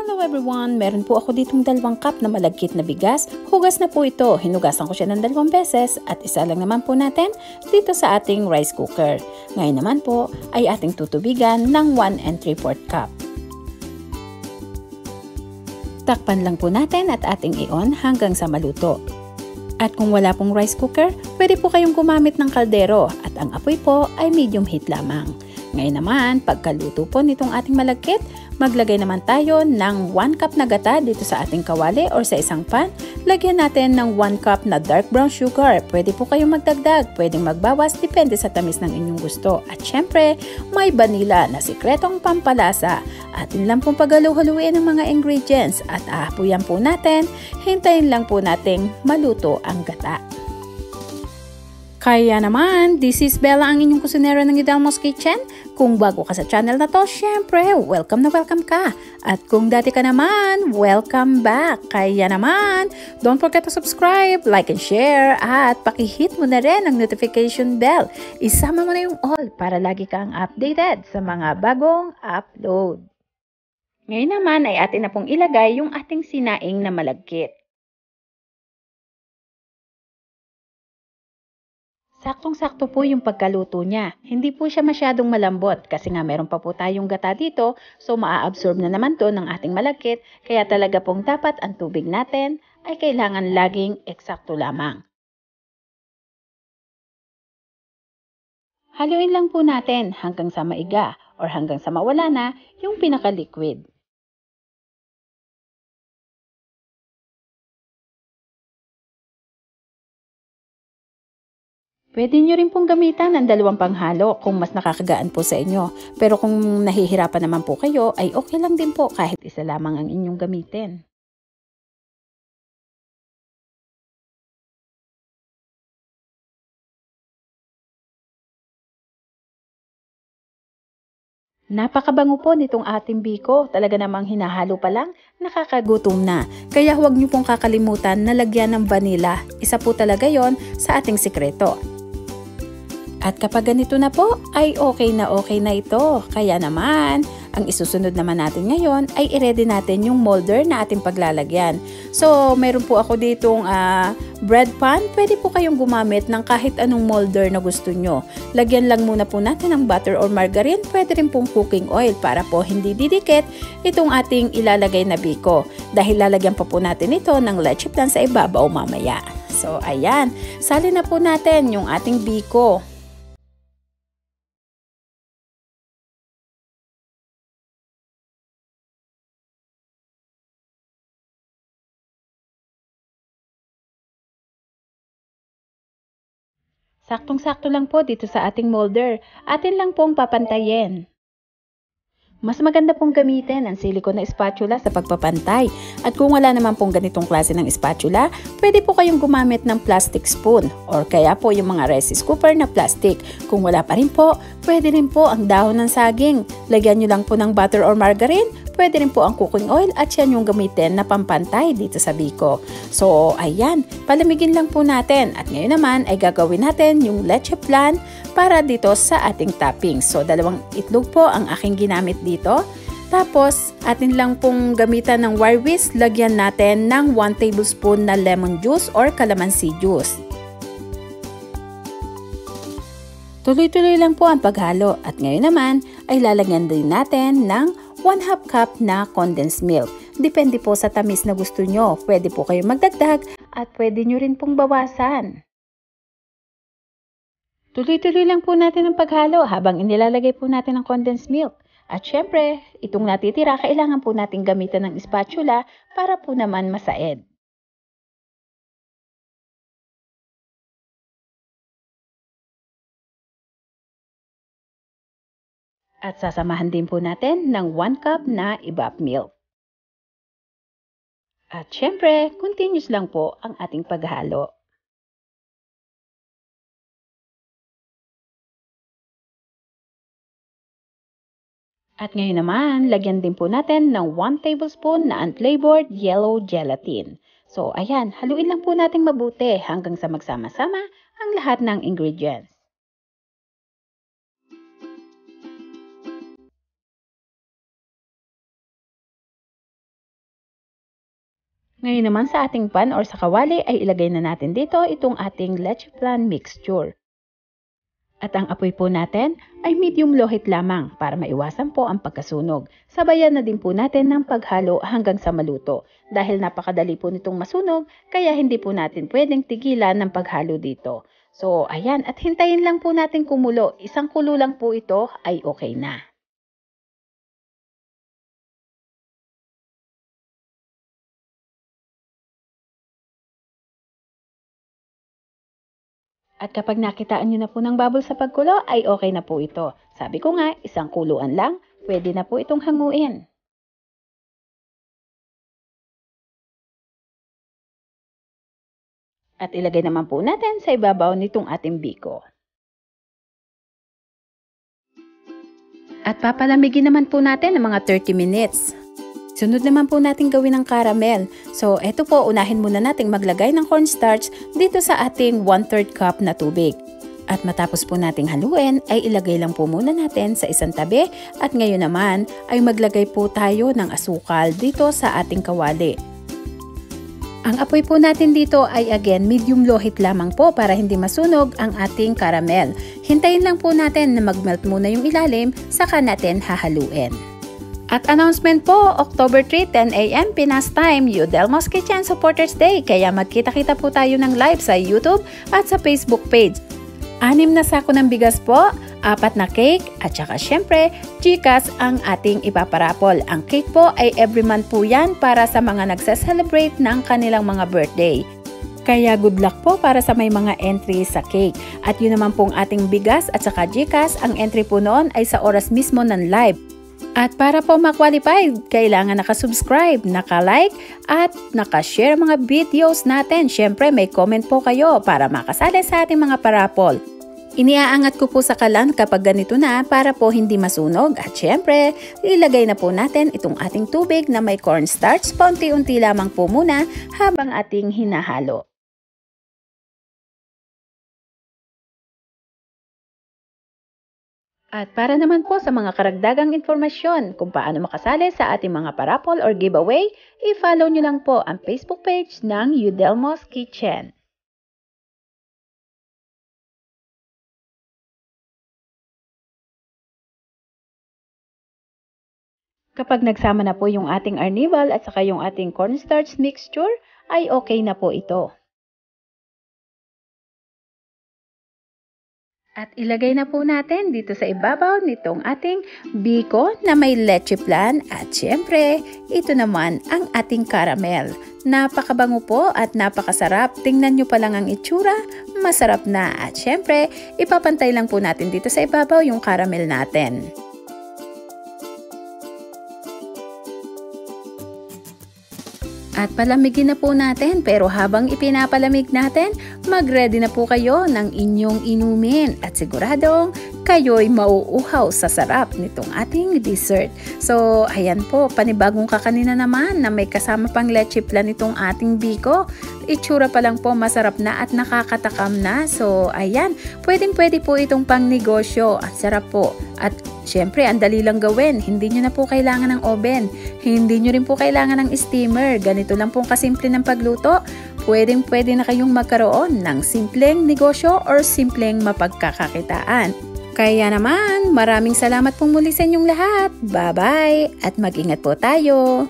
Hello everyone! Meron po ako ditong 2 cup na malagkit na bigas. Hugas na po ito. Hinugasan ko siya ng 2 beses at isa lang naman po natin dito sa ating rice cooker. Ngayon naman po ay ating tutubigan ng 1 3/4 cup. Takpan lang po natin at ating i-on hanggang sa maluto. At kung wala pong rice cooker, pwede po kayong gumamit ng kaldero at ang apoy po ay medium heat lamang. Ngayon naman, pagkaluto po nitong ating malagkit, maglagay naman tayo ng 1 cup na gata dito sa ating kawali or sa isang pan. Lagyan natin ng 1 cup na dark brown sugar. Pwede po kayong magdagdag, pwedeng magbawas, depende sa tamis ng inyong gusto. At syempre, may vanilla na sikretong pampalasa. Atin lang pong paghalu-haluin ang mga ingredients at aapuyan po natin. Hintayin lang po nating maluto ang gata. Kaya naman, this is Bella, ang inyong kusinera ng Idelmo's Kitchen. Kung bago ka sa channel na to, syempre, welcome na welcome ka. At kung dati ka naman, welcome back. Kaya naman, don't forget to subscribe, like and share, at pakihit mo na rin ang notification bell. Isama mo na yung all para lagi kang updated sa mga bagong upload. Ngayon naman ay atin na pong ilagay yung ating sinaing na malagkit. Saktong-sakto po yung pagkaluto niya. Hindi po siya masyadong malambot kasi nga meron pa po tayong gata dito, so maa-absorb na naman to ng ating malagkit, kaya talaga pong dapat ang tubig natin ay kailangan laging eksakto lamang. Haluin lang po natin hanggang sa maiga or hanggang sa mawala na yung pinaka-liquid. Pwede nyo rin pong gamitan ng 2 panghalo kung mas nakakagaan po sa inyo. Pero kung nahihirapan naman po kayo, ay okay lang din po kahit isa lamang ang inyong gamitin. Napakabango po nitong ating biko. Talaga namang hinahalo pa lang, nakakagutom na. Kaya huwag nyo pong kakalimutan na lagyan ng vanilla. Isa po talaga yon sa ating sikreto. At kapag ganito na po, ay okay na ito. Kaya naman, ang isusunod naman natin ngayon ay i-ready natin yung molder na ating paglalagyan. So, meron po ako ditong bread pan. Pwede po kayong gumamit ng kahit anong molder na gusto nyo. Lagyan lang muna po natin ng butter or margarine. Pwede rin pong cooking oil para po hindi didikit itong ating ilalagay na biko. Dahil lalagyan pa po natin ito ng leche plan sa ibabaw mamaya. So, ayan. Salin na po natin yung ating biko. Saktong-sakto lang po dito sa ating molder. Atin lang pong papantayin. Mas maganda pong gamitin ang silicone na spatula sa pagpapantay. At kung wala naman pong ganitong klase ng spatula, pwede po kayong gumamit ng plastic spoon or kaya po yung mga rice scooper na plastic. Kung wala pa rin po, pwede rin po ang dahon ng saging. Lagyan nyo lang po ng butter or margarine. Pwede rin po ang cooking oil at yan yung gamitin na pampantay dito sa biko. So, ayan, palamigin lang po natin. At ngayon naman ay gagawin natin yung leche flan para dito sa ating toppings. So, 2 itlog po ang aking ginamit dito. Tapos, atin lang pong gamitan ng wire whisk. Lagyan natin ng 1 tablespoon na lemon juice or calamansi juice. Tuloy-tuloy lang po ang paghalo. At ngayon naman ay lalagyan din natin ng 1/2 cup na condensed milk. Depende po sa tamis na gusto nyo. Pwede po kayo magdagdag at pwede nyo rin pong bawasan. Tuloy-tuloy lang po natin ang paghalo habang inilalagay po natin ang condensed milk. At syempre, itong natitira, kailangan po natin gamitan ng spatula para po naman masaid. At sasamahan din po natin ng 1 cup na evap milk. At syempre, continuous lang po ang ating paghalo. At ngayon naman, lagyan din po natin ng 1 tablespoon na unflavored yellow gelatin. So, ayan, haluin lang po natin mabuti hanggang sa magsama-sama ang lahat ng ingredients. Ngayon naman sa ating pan or sa kawali ay ilagay na natin dito itong ating leche flan mixture. At ang apoy po natin ay medium low heat lamang para maiwasan po ang pagkasunog. Sabayan na din po natin ng paghalo hanggang sa maluto. Dahil napakadali po nitong masunog, kaya hindi po natin pwedeng tigilan ng paghalo dito. So ayan, at hintayin lang po natin kumulo. Isang kulo lang po ito ay okay na. At kapag nakitaan nyo na po ng bubble sa pagkulo, ay okay na po ito. Sabi ko nga, isang kuluan lang, pwede na po itong hanguin. At ilagay naman po natin sa ibabaw nitong ating biko. At papalamigin naman po natin ng mga 30 minutes. Sunod naman po natin gawin ng caramel. So, eto po, unahin muna nating maglagay ng cornstarch dito sa ating 1/3 cup na tubig. At matapos po nating haluin, ay ilagay lang po muna natin sa isang tabi. At ngayon naman, ay maglagay po tayo ng asukal dito sa ating kawali. Ang apoy po natin dito ay again medium low heat lamang po para hindi masunog ang ating caramel. Hintayin lang po natin na magmelt muna yung ilalim, saka natin hahaluin. At announcement po, October 3, 10 AM Pinas Time, Udelmo's Kitchen Supporters Day. Kaya magkita-kita po tayo ng live sa YouTube at sa Facebook page. 6 na sako ng bigas po, 4 na cake, at saka syempre, Gcash ang ating ipaparapol. Ang cake po ay every month po yan para sa mga nagsa-celebrate ng kanilang mga birthday. Kaya good luck po para sa may mga entry sa cake. At yun naman pong ating bigas at saka Gcash, ang entry po noon ay sa oras mismo ng live. At para po ma-qualify, kailangan nakasubscribe, naka-like, at naka-share mga videos natin. Siyempre, may comment po kayo para makasali sa ating mga parapol. Iniaangat ko po sa kalan kapag ganito na para po hindi masunog. At siyempre, ilagay na po natin itong ating tubig na may cornstarch. Paunti-unti lamang po muna habang ating hinahalo. At para naman po sa mga karagdagang informasyon kung paano makasali sa ating mga parapol or giveaway, i-follow nyo lang po ang Facebook page ng Udelmo's Kitchen. Kapag nagsama na po yung ating arnival at saka yung ating cornstarch mixture, ay okay na po ito. At ilagay na po natin dito sa ibabaw nitong ating biko na may leche flan at syempre, ito naman ang ating caramel. Napakabango po at napakasarap. Tingnan nyo pa lang ang itsura, masarap na. At syempre, ipapantay lang po natin dito sa ibabaw yung caramel natin. At palamigin na po natin, pero habang ipinapalamig natin, mag-ready na po kayo ng inyong inumin at siguradong kayo'y mauuhaw sa sarap nitong ating dessert. So, ayan po, panibagong kakanina naman na may kasama pang leche flan itong ating biko. Itsura pa lang po masarap na at nakakatakam na. So, ayan, pwedeng-pwede po itong pang negosyo. Ang sarap po. At syempre, ang dali lang gawin. Hindi nyo na po kailangan ng oven. Hindi nyo rin po kailangan ng steamer. Ganito lang pong kasimple ng pagluto. Pwedeng-pwede na kayong magkaroon ng simpleng negosyo or simpleng mapagkakakitaan. Kaya naman, maraming salamat pong muli sa inyong lahat. Bye-bye at mag-ingat po tayo.